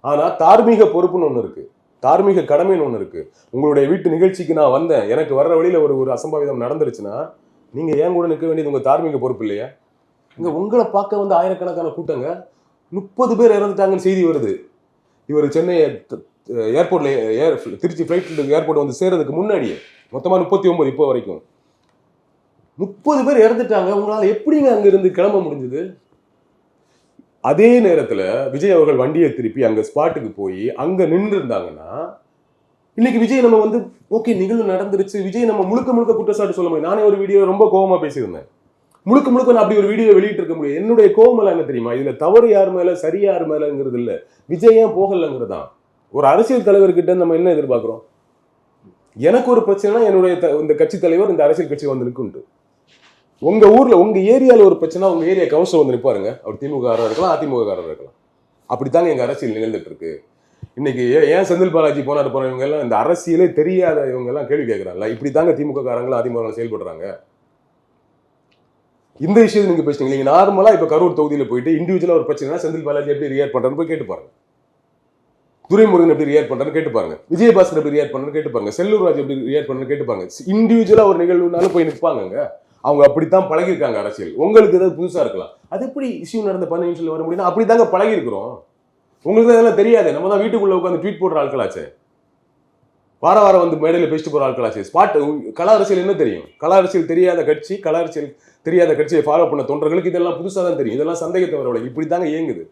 ஆனா தார்மீக பொறுப்புன்னு ஒன்று இருக்கு, தார்மீக கடமைன்னு ஒன்று இருக்கு. உங்களுடைய வீட்டு நிகழ்ச்சிக்கு நான் வந்தேன், எனக்கு வர்ற வழியில ஒரு அசம்பாவிதம் நடந்துருச்சுன்னா நீங்க ஏன் கூட நிற்க வேண்டியது உங்க தார்மீக பொறுப்பு இல்லையா? இங்க உங்களை பார்க்க வந்து ஆயிரக்கணக்கான கூட்டங்க, 30 பேர் இறந்துட்டாங்கன்னு செய்தி வருது. இவர் சென்னை ஏர்போர்ட்ல திருச்சி ஃபிளைட்ல ஏர்போர்ட் வந்து சேர்றதுக்கு முன்னாடியே மொத்தமா 39 இப்போ வரைக்கும் 30 பேர் இறந்துட்டாங்க. உங்களால எப்படிங்க அங்க இருந்து கிளம்ப முடிஞ்சது? அதே நேரத்துல விஜய் அவர்கள் வண்டியை திருப்பி அங்க ஸ்பாட்டுக்கு போய் அங்க நின்று இருந்தாங்கன்னா இன்னைக்கு விஜய் நம்ம வந்து ஓகே நிகழ்வு நடந்துருச்சு, விஜய் நம்ம முழுக்க குற்றச்சாட்டு சொல்ல முடியும். நானே ஒரு வீடியோ ரொம்ப கோபமா பேசியிருந்தேன். முழுக்க நான் அப்படி ஒரு வீடியோ வெளியிட்டு இருக்க முடியும். என்னுடைய கோபம் என்ன தெரியுமா? இதுல தவறு யார் மேல சரி யார் மேலங்கிறது இல்ல, விஜய் ஏன் போகலங்கிறதான். ஒரு அரசியல் தலைவர்கிட்ட நம்ம என்ன எதிர்பார்க்கிறோம்? எனக்கு ஒரு பிரச்சனைனா என்னுடைய இந்த கட்சி தலைவர் இந்த அரசியல் கட்சி வந்து நிற்குண்டு. உங்க ஊர்ல உங்க ஏரியால ஒரு பிரச்சனை, உங்க ஏரியா கவுன்சிலர் வந்து நிற்பாருங்க. அவர் திமுக இருக்கலாம், அதிமுக இருக்கலாம். அப்படித்தாங்க எங்க அரசியல் நிகழ்ந்துட்டு இருக்கு. இன்னைக்கு ஏன் செந்தில் பாலாஜி போனவங்க எல்லாம் இந்த அரசியலே தெரியாத இவங்க எல்லாம் கேள்வி கேட்கிறாங்கல்ல, இப்படி தாங்க திமுக காரங்களும் அதிமுக செயல்படுறாங்க. இந்த விஷயத்தை நீங்க பேசுறீங்க. நீங்க நார்மலா இப்ப கரூர் தொகுதியில போயிட்டு இண்டிவிஜுவலா ஒரு பிரச்சனை செந்தில் பாலாஜி எப்படி ரியாக்ட் பண்றான்னு போய் கேட்டு பாருங்க. துரைமுருகன் எப்படி ரியாக்ட் பண்றான்னு கேட்டு பாருங்க. விஜயபாஸ்கர் எப்படி ரியாக்ட் பண்றான்னு கேட்டு பாருங்க. செல்லூர் ராஜ் எப்படி ரியாக்ட் பண்றான்னு கேட்டு பாருங்க. இண்டிவிஜுவலா ஒரு நிகழ்வுனாலும் போய் நிற்பாங்க. அவங்க அப்படித்தான் பழகிருக்காங்க அரசியல். உங்களுக்கு ஏதாவது புதுசா இருக்கலாம், அது எப்படி இஷ்யூ நடந்த 15 நிமிஷத்துல வர முடியும்? அப்படித்தாங்க பழகி இருக்கிறோம். உங்களுக்கு அதெல்லாம் தெரியாது. நம்ம தான் வீட்டுக்குள்ள உட்காந்து ட்வீட் போடுற ஆட்களாச்சே, வாரம் வந்து மேடையில் பேசிட்டு போற ஆட்களாச்சே. ஸ்பாட் கலா அரசியல் என்ன தெரியும்? கலா அரசியல் தெரியாத கட்சி, கலா அரசியல் தெரியாத கட்சியை ஃபாலோ பண்ண தொண்டர்களுக்கு இதெல்லாம் புதுசாக தான் தெரியும். இதெல்லாம் சந்தேகத்தை வரவில்லை. இப்படித்தாங்க இயங்குது,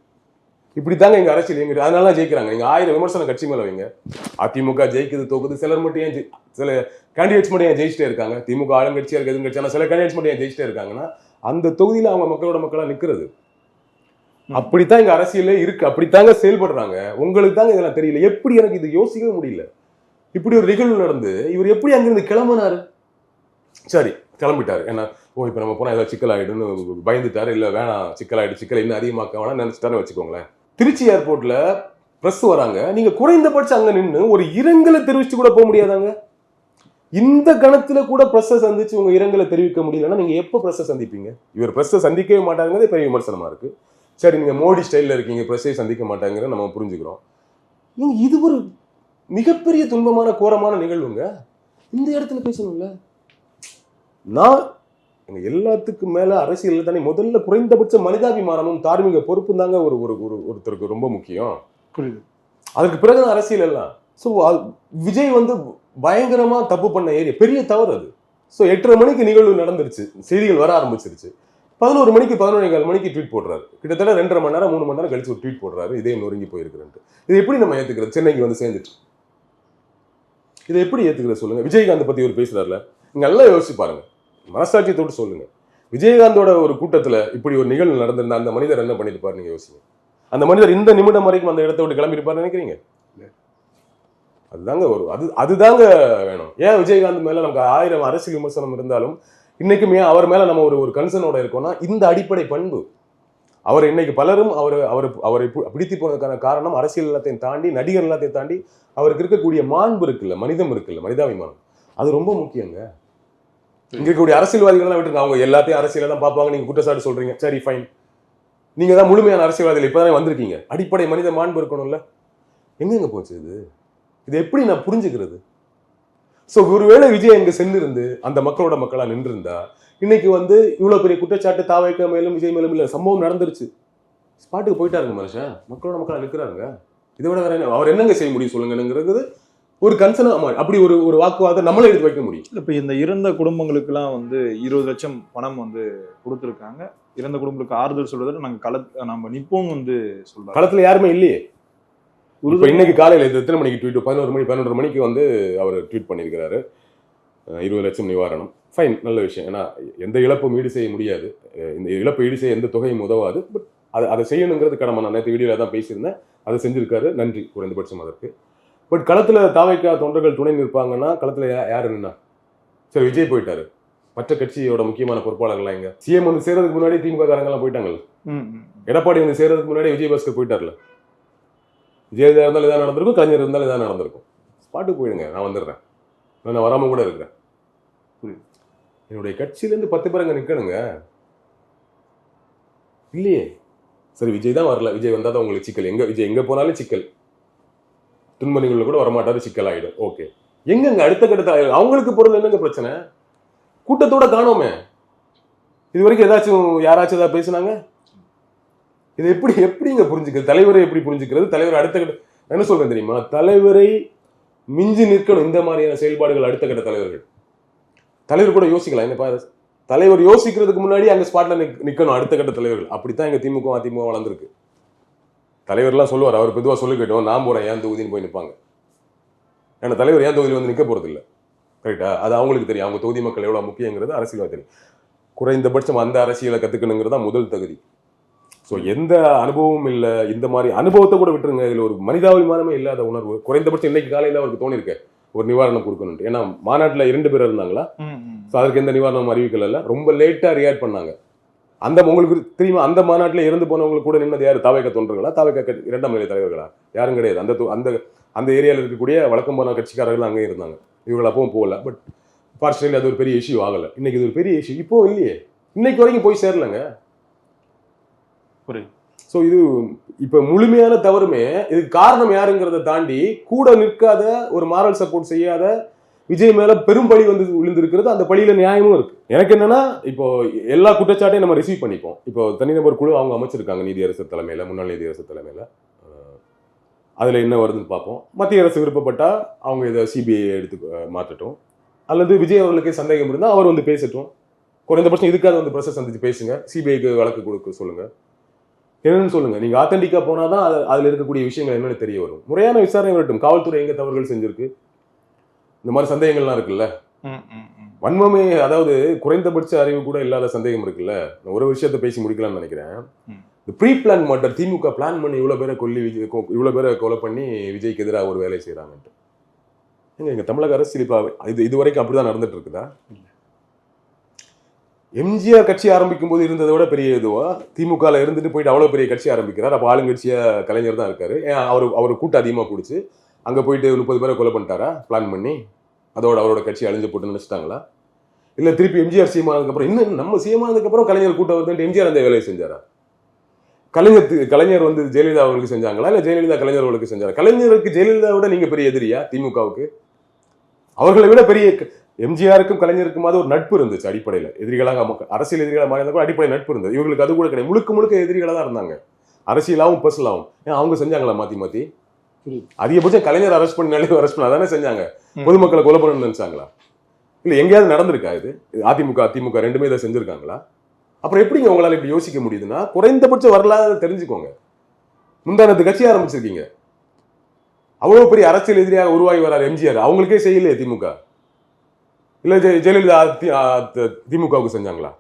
இப்படித்தாங்க எங்க அரசியல் இயங்குது. அதனால ஜெயிக்கிறாங்க. நீங்க 1000 விமர்சனம் கட்சி மேல வைங்க. அதிமுக ஜெயிக்குது தோக்குது, சிலர் மட்டும் ஏன் சில கேண்டிடேட்ஸ் மட்டும் ஏன் ஜெயிச்சிட்டே இருக்காங்க? திமுக ஆளுங்கட்சியா இருக்கு, எதுங்கட்சி, ஆனால் சில கேண்டிடேட்ஸ் மட்டும் ஏன் ஜெயிச்சிட்டே இருக்காங்கன்னா அந்த தொகுதியில அவங்க மக்களோட மக்களா நிற்கிறது. அப்படித்தான் இங்க அரசியலே இருக்கு, அப்படித்தாங்க செயல்படுறாங்க. உங்களுக்கு தாங்க இதெல்லாம் தெரியல. எப்படி எனக்கு இது யோசிக்கவே முடியல. இப்படி ஒரு நிகழ்வு நடந்து இவர் எப்படி அங்கிருந்து கிளம்பினாரு? சரி, கிளம்பிட்டாரு. ஏன்னா இப்ப நம்ம போனா ஏதாவது சிக்கல் ஆயிடுன்னு பயந்துட்டாரு. இல்ல வேணாம், சிக்கல் ஆயிடு, சிக்கல் இன்னும் அதிகமாக்க வேணாம் நினைச்சிட்டாரு வச்சுக்கோங்களேன். திருச்சி ஏர்போர்ட்ல பிரஸ் வராங்க, நீங்க குறைந்தபட்சம் அங்க நின்று ஒரு இரங்கலை தெரிவிச்சு கூட போக முடியாதாங்க? இந்த கணத்துல கூட பிரஸ்ஸை சந்திச்சு உங்க இரங்கலை தெரிவிக்க முடியலன்னா நீங்க எப்ப பிரஸ்ஸை சந்திப்பீங்க? இவர் பிரஸ்ஸை சந்திக்கவே மாட்டாங்கிறது பெரிய விமர்சனமா இருக்கு. சரி, நீங்க மோடி ஸ்டைல்ல இருக்கீங்க, பிரஸ்ஸை சந்திக்க மாட்டாங்கிற நம்ம புரிஞ்சுக்கிறோம். இது ஒரு மிகப்பெரிய துன்பமான கோரமான நிகழ்வுங்க. இந்த இடத்துல பேசணும்ல. நான் எல்லாத்துக்கும் மேல அரசியல் தானே முதல்ல குறைந்தபட்ச மனிதாபிமானமும் தார்மீக பொறுப்பும் தாங்க ஒருத்தருக்கு ரொம்ப முக்கியம். புரியுது. அதுக்கு பிறகு அரசியல் எல்லாம். ஸோ விஜய் பயங்கரமா தப்பு பண்ண ஏரியா, பெரிய தவறு அது. ஸோ 8:30 மணிக்கு நிகழ்வு நடந்துருச்சு, செய்திகள் வர ஆரம்பிச்சிருச்சு. 11 மணிக்கு 11:15 மணிக்கு ட்வீட் போடுறாரு. கிட்டத்தட்ட 2.5 மணி நேரம் 3 மணி நேரம் கழிச்சு ஒரு ட்வீட் போடுறாரு, இதே நொறுங்கி போயிருக்குறேன்ட்டு. இது எப்படி நம்ம ஏத்துக்கிறது? சென்னைக்கு வந்து சேர்ந்துட்டு இதை எப்படி ஏத்துக்கிறது சொல்லுங்க? விஜயகாந்த் பத்தி ஒரு பேசுறாருல, நீங்க நல்லா யோசிச்சு பாருங்க, மனசாட்சியத்தோடு சொல்லுங்க. விஜயகாந்தோட ஒரு கூட்டத்துல இப்படி ஒரு நிகழ்வு நடந்திருந்தா அந்த மனிதர் என்ன பண்ணிருப்பாரு நீங்க யோசிங்க. அந்த மனிதர் இந்த நிமிடம் வரைக்கும் அந்த இடத்த விட்டு கிளம்பிருப்பாரு நினைக்கிறீங்க? அதுதாங்க அதுதாங்க வேணும். ஏன் விஜயகாந்த் மேல நமக்கு 1000 அரசியல் விமர்சனம் இருந்தாலும் இன்னைக்குமே அவர் மேல நம்ம ஒரு கன்சர்னோட இருக்கோம்னா இந்த அடிப்படை பண்பு. அவர் இன்னைக்கு பலரும் அவரை பிடித்து போனதுக்கான காரணம் அரசியல் எல்லாத்தையும் தாண்டி, நடிகர் எல்லாத்தையும் தாண்டி அவருக்கு இருக்கக்கூடிய மாண்பு இருக்குல்ல, மனிதம் இருக்குல்ல, மனிதாபிமானம், அது ரொம்ப முக்கியங்க. இங்க இருக்கக்கூடிய அரசியல்வாதிகள் விட்டுருங்க, அவங்க எல்லாத்தையும் அரசியல தான் பார்ப்பாங்க. நீங்க குற்றச்சாட்டு சொல்றீங்க, சரி ஃபைன், நீங்க தான் முழுமையான அரசியல்வாதிகள் இப்பதானே வந்திருக்கீங்க. அடிப்படை மனித மாண்பு இருக்கணும்ல. எங்க போச்சு இது எப்படி நான் புரிஞ்சுக்கிறது? சோ ஒருவேளை விஜய் எங்க சென்றிருந்து அந்த மக்களோட மக்களா நின்றிருந்தா இன்னைக்கு இவ்வளவு பெரிய குற்றச்சாட்டு தாவைக்க மேலும் விஜய் மேலும் இல்ல, சம்பவம் நடந்துருச்சு, ஸ்பாட்டுக்கு போயிட்டாருங்க மனுஷன், மக்களோட மக்களா நிற்கிறாருங்க. இதை விட வேற என்ன அவர் என்னங்க செய்ய முடியும் சொல்லுங்கிறது ஒரு கன்சர்னா. அப்படி ஒரு வாக்குவாதம் நம்மளே எடுத்து வைக்க முடியும். இப்ப இந்த இறந்த குடும்பங்களுக்கெல்லாம் 20 லட்சம் பணம் கொடுத்துருக்காங்க. இறந்த குடும்பங்களுக்கு ஆறுதல் சொல்றதுல நாங்க நம்ம நிப்போம் சொல்றாங்க. களத்துல யாருமே இல்லையே. இன்னைக்கு காலையில எத்தனை மணிக்கு ட்வீட்? 11 மணிக்கு அவர் ட்வீட் பண்ணியிருக்கிறாரு, 20 லட்சம் நிவாரணம். ஃபைன், நல்ல விஷயம். ஏன்னா எந்த இழப்பும் ஈடு செய்ய முடியாது, இந்த இழப்பு ஈடு செய்ய எந்த தொகையும் உதவாது. பட் அதை செய்யணுங்கிறது கடமை. நான் நேற்று வீடியோல தான் பேசியிருந்தேன், அதை செஞ்சிருக்காரு, நன்றி குறைந்தபட்சம் அதற்கு. பட் களத்துல தாவைக்கா தொண்டர்கள் துணை நிற்பாங்கன்னா களத்துல யாரு நின்னா? சரி, விஜய் போயிட்டாரு, மற்ற கட்சியோட முக்கியமான பொறுப்பாளர்கள்லாம் எங்க? சிஎம் சேர்றதுக்கு முன்னாடி திமுக காரங்கெல்லாம் போயிட்டாங்கல்ல. எடப்பாடி சேர்றதுக்கு முன்னாடி விஜயபாஸ்கர் போயிட்டார்ல. விஜயதா இருந்தாலும் இதான் நடந்திருக்கும், கலைஞர் இருந்தாலும் இதான் நடந்திருக்கும். ஸ்பாட்டுக்கு போயிடுங்க, நான் வந்துடுறேன், நான் வராம கூட இருக்கிறேன். என்னுடைய கட்சியிலேருந்து 10 பேர் அங்கே நிற்கணுங்க. இல்லையே. சரி, விஜய் தான் வரல, விஜய் வந்தால் தான் உங்களுக்கு சிக்கல். விஜய் எங்கே போனாலும் சிக்கல், துன்பணிகளில் கூட வரமாட்டாரு, சிக்கல் ஆகிடும். ஓகே, எங்கங்க அடுத்த கட்டத்தை அவங்களுக்கு போகிறது என்னங்க பிரச்சனை? கூட்டத்தோட காணோமே. இது வரைக்கும் யாராச்சும் ஏதாவது பேசுனாங்க? இது எப்படிங்க புரிஞ்சுக்கிறது? தலைவரை எப்படி புரிஞ்சுக்கிறது? தலைவர் அடுத்த கட்ட என்ன சொல்றேன் தெரியுமா? தலைவரை மிஞ்சி நிற்கணும் இந்த மாதிரியான செயல்பாடுகள். அடுத்த கட்ட தலைவர் கூட யோசிக்கலாம். என்ன தலைவர் யோசிக்கிறதுக்கு முன்னாடி அங்க ஸ்பாட்ல நிக்கணும் அடுத்த கட்ட தலைவர்கள். அப்படித்தான் எங்க திமுக அதிமுக வளர்ந்துருக்கு. தலைவர்லாம் சொல்லுவார், அவர் பொதுவாக சொல்லி கேட்டோம், நான் போறேன் ஏன் தொகுதின்னு போய் நிற்பாங்க. ஏன்னா தலைவர் ஏன் தொகுதியில் நிற்க போறது இல்லை. கரெக்டா? அது அவங்களுக்கு தெரியும், அவங்க தொகுதி மக்கள் எவ்வளவு முக்கியங்கிறது அரசியல் தெரியும். குறைந்தபட்சம் அந்த அரசியலை கத்துக்கணுங்கிறது தான் முதல் தகுதி. ஸோ எந்த அனுபவமும் இல்லை, இந்த மாதிரி அனுபவத்தை கூட விட்டுருங்க, இதில் ஒரு மனிதாபிமானமே இல்லாத உணர்வு. குறைந்தபட்சம் இன்னைக்கு காலையில் அவருக்கு தோணிருக்கு ஒரு நிவாரணம் கொடுக்கணும். ஏன்னா மாநாட்டில் 2 பேர் இருந்தாங்களா, ஸோ அதற்கு எந்த நிவாரணம் அறிவிக்கல, ரொம்ப லேட்டா ரியாக்ட் பண்ணாங்க. உங்களுக்கு தெரியுமா, அந்த மாநாட்டில் இறந்து போனவங்களுக்கு கூட நின்னது யாரு? தாவைக்கா தொண்டர்களா, தாவைக்கா 2ஆம் நிலை தலைவர்களா? யாரும் கிடையாது. அந்த ஏரியாவில் இருக்கக்கூடிய வழக்கம் போன கட்சிக்காரர்கள் அங்கே இருந்தாங்க. இவர்கள் அப்பவும் போகல. பட் பார்ஷனலி அது ஒரு பெரிய இஷ்யூ ஆகலை. இன்னைக்கு இது ஒரு பெரிய இஷ்யூ. இப்போ இல்லையே, இன்னைக்கு வரைக்கும் போய் சேரலங்க. ஸோ இது இப்போ முழுமையான தவறுமே. இதுக்கு காரணம் யாருங்கிறத தாண்டி கூட நிற்காத, ஒரு மாரல் சப்போர்ட் செய்யாத விஜய் மேல பெரும் பழி விழுந்திருக்கிறது. அந்த பழியில நியாயமும் இருக்கு. எனக்கு என்னன்னா, இப்போ எல்லா குற்றச்சாட்டையும் நம்ம ரிசீவ் பண்ணிப்போம். இப்போ தனிநபர் குழு அவங்க அமைச்சிருக்காங்க, நீதியரசர் தலைமையில, முன்னாள் நீதியரசர் தலைமையில. அதுல என்ன வருதுன்னு பார்ப்போம். மத்திய அரசு விருப்பப்பட்டா அவங்க இதை சிபிஐ எடுத்து மாற்றட்டும், அல்லது விஜய் அவர்களுக்கே சந்தேகம் இருந்தா அவர் பேசட்டும். குறைந்தபட்சம் இதுக்காக பிரஸ் சந்திச்சு பேசுங்க, சிபிஐக்கு வழக்கு கொடுக்க சொல்லுங்க, என்னன்னு சொல்லுங்க. நீங்க ஆத்தென்டிக்கா போனாதான் அதுல இருக்கக்கூடிய விஷயங்கள் என்னன்னு தெரிய வரும். முறையான விசாரணை வரட்டும். காவல்துறை எங்க தவறுகள் செஞ்சிருக்கு, இந்த மாதிரி சந்தேகங்கள்லாம் இருக்குல்ல. வன்மமே, அதாவது குறைந்தபட்ச அறிவு கூட இல்லாத சந்தேகம் இருக்குல்ல. ஒரு விஷயத்த பேசி முடிக்கலாம்னு நினைக்கிறேன். இந்த ப்ரீ பிளான் மர்டர், திமுக பிளான் பண்ணி இவ்வளோ பேரை இவ்வளோ பேரை கொலை பண்ணி விஜய்க்கு எதிராக ஒரு வேலை செய்கிறாங்கன்ட்டு. எங்க தமிழக அரசியல் இப்போ இது வரைக்கும் அப்படிதான் நடந்துட்டு இருக்குதா? எம்ஜிஆர் கட்சி ஆரம்பிக்கும் போது இருந்ததை விட பெரிய இதுவா திமுகவில் இருந்துட்டு போயிட்டு அவ்வளோ பெரிய கட்சி ஆரம்பிக்கிறார். அப்போ ஆளுங்கட்சியாக கலைஞர் தான் இருக்காரு. அவர் கூட்டம் அதிகமாக பிடிச்சி அங்கே போயிட்டு 30 பேரை கொலை பண்ணிட்டாரா பிளான் பண்ணி? அதோட அவரோட கட்சி அழிஞ்சு போட்டு நினைச்சிட்டாங்களா? இல்லை திருப்பி எம்ஜிஆர் சிஎம் ஆனதுக்கப்புறம் இன்னும் நம்ம சிஎம் ஆனதுக்கப்புறம் கலைஞர் கூட்டம் வந்துட்டு எம்ஜிஆர் அந்த வேலையை செஞ்சாரா? கலைஞர் வந்து ஜெயலலிதா அவர்களுக்கு செஞ்சாங்களா? இல்லை ஜெயலலிதா கலைஞர் அவர்களுக்கு செஞ்சாரா? கலைஞருக்கு ஜெயலலிதா விட நீங்க பெரிய எதிரியா திமுகவுக்கு? அவர்களை விட பெரிய எம்ஜிஆருக்கும் கலைஞருக்குமாவது ஒரு நட்பு இருந்துச்சு. அடிப்படையில் எதிரிகளாக அரசியல் எதிரிகளாக மாறி கூட அடிப்படை நட்பு இருந்தது. இவங்களுக்கு அது கூட கிடையாது. முழுக்க எதிரிகளாக தான் இருந்தாங்க, அரசியலாகவும் பர்சனலாகவும். ஏன் அவங்க செஞ்சாங்களா மாத்தி அதிகபட்சம் கலைஞர் அரெஸ்ட் பண்ண தானே செஞ்சாங்க? பொதுமக்களை கொலை பண்ணணும்னு நினைச்சாங்களா? இல்லை எங்கேயாவது நடந்திருக்கா இது? திமுக ரெண்டுமே இதை செஞ்சிருக்காங்களா? அப்புறம் எப்படிங்க உங்களால் இப்படி யோசிக்க முடியுதுன்னா குறைந்தபட்ச வரலாறு தெரிஞ்சுக்கோங்க. முந்தானத்து கட்சி ஆரம்பிச்சிருக்கீங்க, அவ்வளவு பெரிய அரசியல் எதிரியாக உருவாகி வராரு எம்ஜிஆர். அவங்களுக்கே செய்யலையே திமுக? இல்ல ஜெயலலிதா திமுகவுக்கு செஞ்சாங்களா?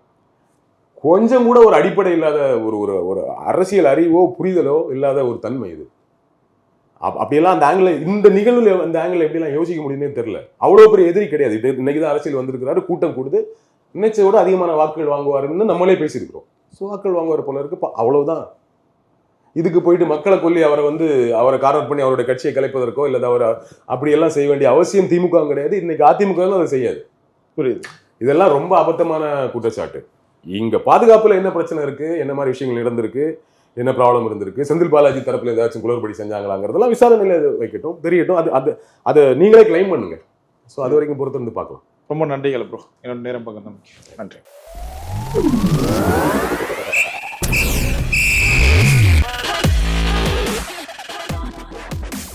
கொஞ்சம் கூட ஒரு அடிப்படை இல்லாத ஒரு அரசியல் அறிவோ புரிதலோ இல்லாத ஒரு தன்மை இது. அப்படியெல்லாம் அந்த ஆங்கிள், இந்த நிகழ்வுல அந்த ஆங்கிள் எப்படிலாம் யோசிக்க முடியும்னே தெரியல. அவ்வளவு பெரிய எதிரி கிடையாது. இன்னைக்குதான் அரசியல் வந்திருக்கிறாரு, கூட்டம் கொடுத்து நினைச்சோட அதிகமான வாக்குகள் வாங்குவாருன்னு நம்மளே பேசியிருக்கிறோம். வாக்குகள் வாங்குவார் போல இருக்கு, அவ்வளவுதான். இதுக்கு போயிட்டு மக்களை கொல்லி அவரை கார்னர் பண்ணி அவருடைய கட்சியை கலைப்பதற்கோ இல்லை அவரை அப்படியெல்லாம் செய்ய வேண்டிய அவசியம் திமுக கிடையாது. இன்னைக்கு அதிமுக அதை செய்யாது. புரியுது? இதெல்லாம் ரொம்ப அபத்தமான குற்றச்சாட்டு. இங்க பாதுகாப்புல என்ன பிரச்சனை இருக்கு, என்ன மாதிரி விஷயங்கள் நடந்திருக்கு, என்ன ப்ராப்ளம் இருந்திருக்கு, செந்தில் பாலாஜி தரப்புல ஏதாச்சும் குளறுபடி செஞ்சாங்களாங்கிறதெல்லாம் விசாரணையில வைக்கட்டும், தெரியட்டும். அது நீங்களே கிளைம் பண்ணுங்க. ஸோ அது வரைக்கும் பொறுத்து இருந்து பார்க்கலாம். ரொம்ப நன்றிகள் ப்ரோ, என்னோட நேரம் பகிர்ந்தமைக்கு நன்றி.